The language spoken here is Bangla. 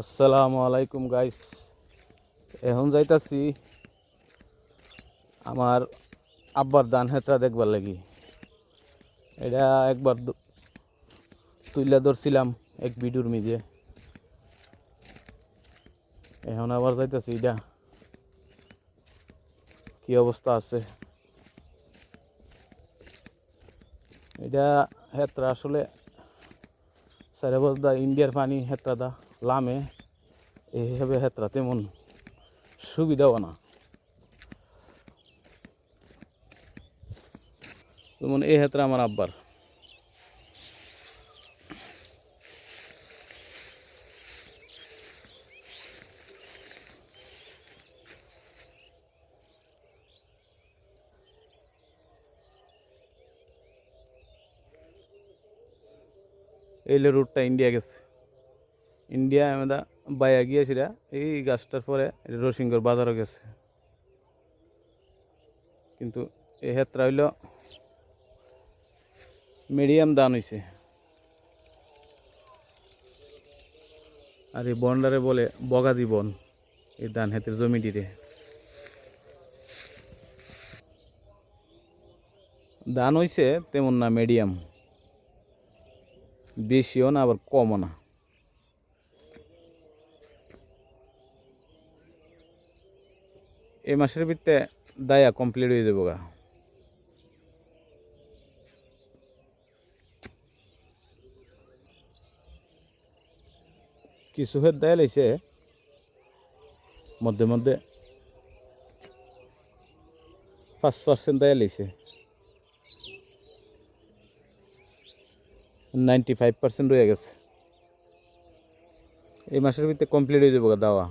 আসসালামু আলাইকুম গাইস। এখন যাইতাছি আমার আব্বার ধান হেত্রা দেখবার লাগি। এটা একবার তুইলা ধরছিলাম এক ভিডিওর মিজে। এখন আবার যাইতাছি, এটা কি অবস্থা আছে। এটা হেত্রা আসলে সারা বছর ইন্ডিয়ার পানি হেত্রাদা লামে, এই হিসাবে হেত্রা তেমন সুবিধাও না। যেমন এই হেত্রা আমার আব্বার, এই রুটটা ইন্ডিয়া গেছে। ইন্ডিয়া আমরা বাইয়া গিয়েছিলা এই গাছটার পরে রসিংগর বাজারও গেছে, কিন্তু এই হেত্রা হইল মিডিয়াম দান হয়েছে। আর এই বনডারে বলে বগাদি বন, এই ধান হেতের জমিটিরে। ধান হইছে তেমন না, মিডিয়াম, বেশিও না আবার কমও না। এই মাসের ভিতরে দায়া কমপ্লিট হয়ে যাবো গা। কিছু হের দায়া লাইছে, মধ্যে মধ্যে 5% দায়া লাইছে, 95% রয়ে গেছে। এই মাসের ভিতরে কমপ্লিট হয়ে যাবো গা দাওয়া।